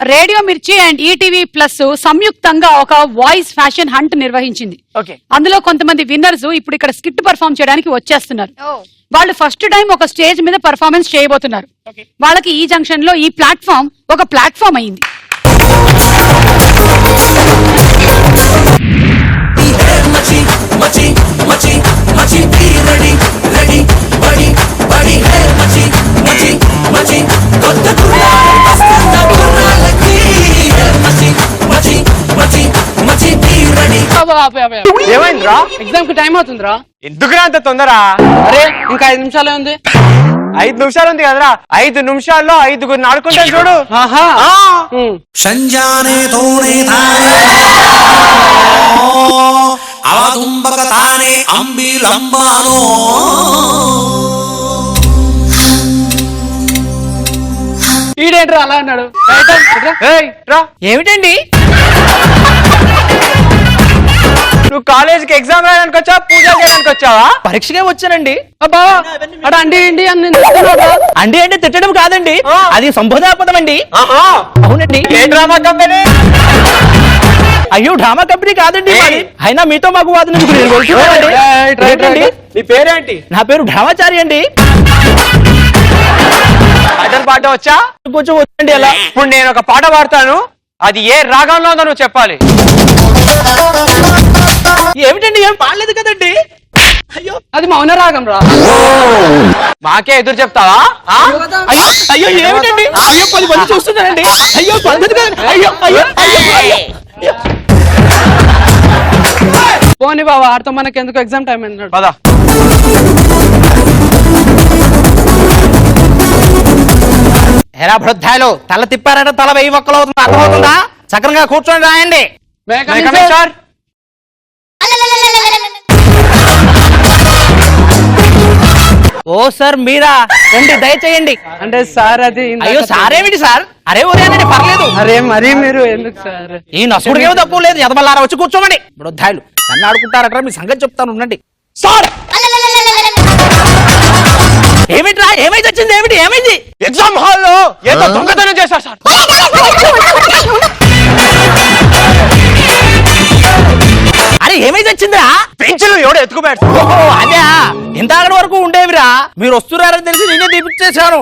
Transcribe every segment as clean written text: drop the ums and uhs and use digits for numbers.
Radio మిర్చి and ETV plus సంయుక్తంగా ఒక వాయిస్ ఫ్యాషన్ హంట్ నిర్వహించింది. అందులో కొంతమంది విన్నర్స్ ఇప్పుడు ఇక్కడ స్కిట్ పర్ఫార్మ్ చేయడానికి వచ్చేస్తున్నారు. వాళ్ళు ఫస్ట్ టైం ఒక స్టేజ్ మీద పర్ఫార్మెన్స్ చేయబోతున్నారు. వాళ్ళకి ఈ జంక్షన్ లో ఈ ప్లాట్ఫామ్ ఒక ప్లాట్ఫామ్ అయింది. ఏమైందిరా? ఎగ్జామ్ కి టైం అవుతుందిరా. ఎందుకురా అంత తొందర? అరే ఇంకా 5 నిమిషాలే ఉంది. 5 నిమిషాలు ఉంది కదరా. 5 నిమిషాల్లో 5గురిని ఆడుకుంటాను చూడు. సంజానేతోనే అవతుంబక తానే అంబిలంబానో ఈడేంట్రా అలా అన్నాడు. ఏమిటండి నువ్వు కాలేజీకి ఎగ్జామ్ రాయడానికి వచ్చావా, పూజ చేయడానికి వచ్చావా? పరీక్షగా వచ్చానండి. అబ్బా అడ అండి ఇండి అని అండి అంటే తిట్టడం కాదండి, అది సంబోధాపదం అండి. అవునండి. ఏ డ్రామా కంపెనీ? అయ్యో డ్రామా కంపెనీ కాదండి. అయినా మీతో మాకు వాదన. నీ పేరేంటి? నా పేరు డ్రామాచారి అండి. పాటలు పాట వచ్చా? కొంచెం వచ్చండి. అలా ఇప్పుడు నేను ఒక పాట పాడతాను, అది ఏ రాగంలో ఉందో నువ్వు చెప్పాలి. ఏమిటండి ఏం పాడలేదు కదండి. అయ్యో అది మౌన రాగం రా. మాకే ఎదురు చెప్తావా? అయ్యో ఏమిటండి? అయ్యో 10 మంది చూస్తున్నారండి. అయ్యో పద్ధతి కదండి. అయ్యో అయ్యో అయ్యో. పోనీ బాబా ఆడితో మనకి ఎందుకు, ఎగ్జామ్ టైం అన్నాడు. పద. ఎరా బృద్ధాలు, తల తిప్పారంటే తల 1000 మొక్కలు అవుతుంది. అర్థమవుతుందా? చక్కగా కూర్చొని రాయండి. సార్ ఓ సార్ మీరా? రండి దయచేయండి. అంటే సార్ అది. అయ్యో సారేమిటి సార్? అరే ఉదయానండి పర్లేదు. అరే మరీ మీరు ఎందుకు సార్? ఈ నసుడికేమో తక్కువ లేదు. ఎదమల్లారా వచ్చి కూర్చోమని. బృద్ధాలు నన్ను ఆడుకుంటారట. మీ సంగతి చెప్తాను ఉండండి. సార్ ఏమిట్రా? ఏమైతే వచ్చింది? ఏమిటి ఏమైంది? ఎగ్జామ్ హాల్లో ఏదో దొంగతనం చేశారు సార్. అరే ఏమైతే వచ్చిందిరా? పెన్సిల్ ఎవడో ఎత్తుకుపోయాడు. అదే ఇంత అక్కడి వరకు ఉండేవిరా. మీరు వస్తున్నారని తెలిసి నేనే తీపిచ్చేశాను.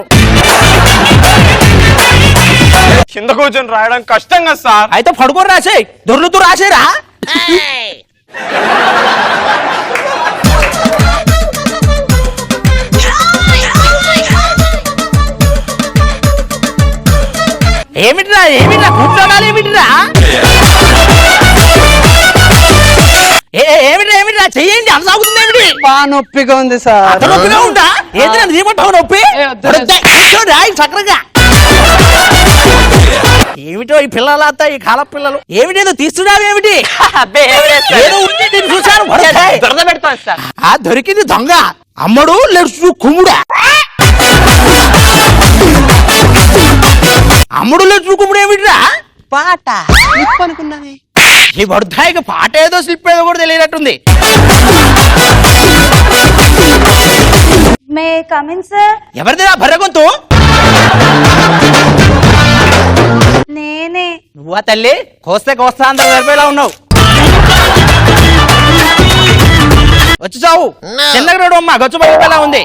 కింద కూర్చొని రాయడం కష్టం కదా సార్. అయితే పడుకొని రాసేయ్. దొర్లుతూ రాసేరా. ఏమిట్రా ఏమిట్రా కూర్చోడాలి? ఏమిట్రా ఏమిట్రా ఏమిట్రా చెయ్యండి. అంత సాగుతుంది ఏమిటి? బాగా నొప్పిగా ఉంది సార్. అంత నొప్పిగా ఉందా? ఏంటి నన్ను తీయమంటావు నొప్పి? చక్కగా ఏమిటో ఈ పిల్లలంతా, ఈ కాల పిల్లలు ఏమిటేదో తీస్తున్నావు ఏమిటి? ఏదో ఉంది నేను చూశాను. దొరద పెడతాను సార్. దొరికింది దొంగ. అమ్మడు లేదు కుమ్ముడా? అమ్ముడు లేదు కుమ్ముడు ఏమిట్రా? పాట అనుకున్నది. ఈ బడుద్దాయికి పాట ఏదో స్లిప్ ఏదో కూడా తెలియనట్టుంది. May come in sir. ఎవరిదిరా బర్రెగొంతు? నేనే. నువ్వా తల్లి? కోస్తే కోస్తా అందరూ సరిపోయేలా ఉన్నావు. వచ్చి చావు. చిన్నగా రోడ్డు అమ్మ గచ్చు బయటలా ఉంది.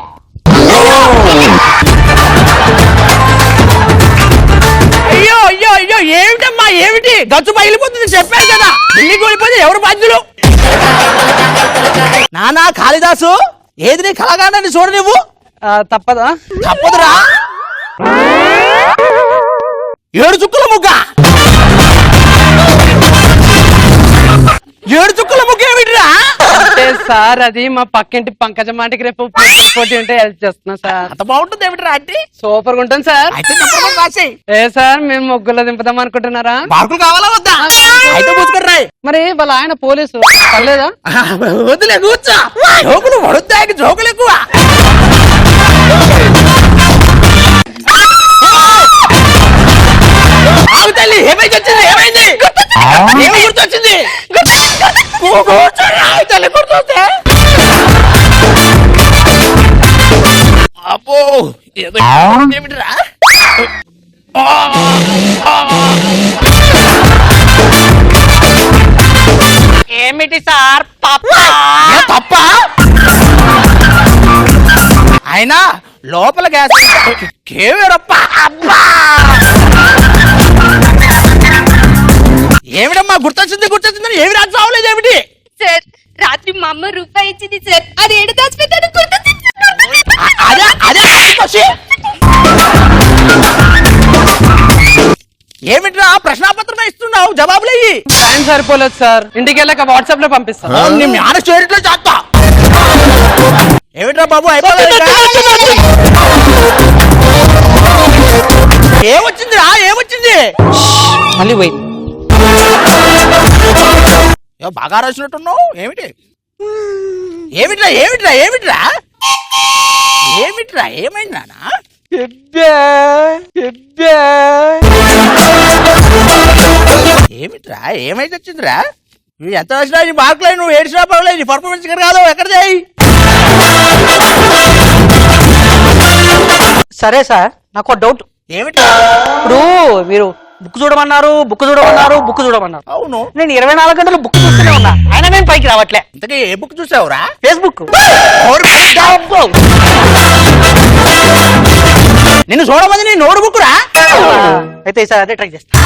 అయ్యో అయ్యో అయ్యో ఏమిటమ్మా ఏమిటి? గచ్చు పగిలిపోతుంది చెప్పాను కదా. ఢిల్లీ కూలిపోతే ఎవరు బాధ్యులు? నానా కాళిదాసు ఏది నీ కలగానని చూడ నువ్వు. తప్పదా? తప్పదురా. 7 చుక్కల ముగ్గ. 7 చుక్కల ముగ్గ ఏమిటిరా? అంటే సార్ అది మా పక్కింటి పంకజమాటికి రేపు పోటీ ఉంటే హెల్ప్ చేస్తున్నా సార్. అంత బాగుంటుంది ఏమిటిరా? అంటే సూపర్ గా ఉంటుంది సార్. అయితే రాసేయ్. ఏ సార్ మేము ముగ్గులో దింపుదాం అనుకుంటున్నారా? మార్కులు కావాలా వద్దా? అయితే కూర్చుని మరి వాళ్ళ ఆయన పోలీసు పర్లేదా? వద్దులే కూర్చో. జోకులు పడుతాయి. జోకులు ఎక్కువ. తల్లి ఏమైంది? వచ్చింది ఏమైంది? ఏమి గుర్తొచ్చింది? తల్లి గుర్తొస్తే అబ్బో ఏమిటిరా? ఏమిటి సార్ ఏ తప్ప అయినా లోపల గ్యాస్ కేవేరప్ప అబ్బా ఏమిటమ్మా గుర్తొచ్చింది ఏమి రాజు రావలేదు ఏమిటి సార్ రాత్రి మా అమ్మ రూపాయి ఇచ్చింది సార్ అది ఏడు దాచిపెట్టాను అదే అదే వచ్చి ఏమిట్రా ప్రశ్నాపత్రమే ఇస్తున్నావు జవాబులయ్యి టైం సరిపోలేదు సార్ ఇంటికి వెళ్ళాక వాట్సాప్ లో పంపిస్తాను నీ మ్యాన స్టేట్లో చేస్తా ఏమిట్రా బాబు అయిపోలేదు ఏమొచ్చిందిరా ఏమొచ్చింది మళ్ళీ పోయింది బాగా రాసినట్టున్నావు ఏమిటి ఏమిట్రా ఏమిట్రా ఏమిట్రా ఏమిట్రా ఏమైంది నాన్న ఏమిట్రా ఏమైతే వచ్చిందిరా నువ్వు ఎంత వచ్చినా నీ మార్కులే నువ్వు ఏడ్చినా పర్వాలేదు నీ పర్ఫార్మెన్స్ ఇక్కడ కాదు ఎక్కడ చేయి సరే సార్ నాకు డౌట్ ఏమిట్రా ఇప్పుడు మీరు బుక్ చూడమన్నారు అవును నేను 24 గంటలు బుక్ చూస్తూనే ఉన్నా అయినా నేను పైకి రావట్లే ఇంతకీ ఏ బుక్ చూసావురా ఫేస్బుక్ నిన్ను చూడమంది నీ నోట్ బుక్ రా అయితే సార్ అదే ట్రై చేస్తా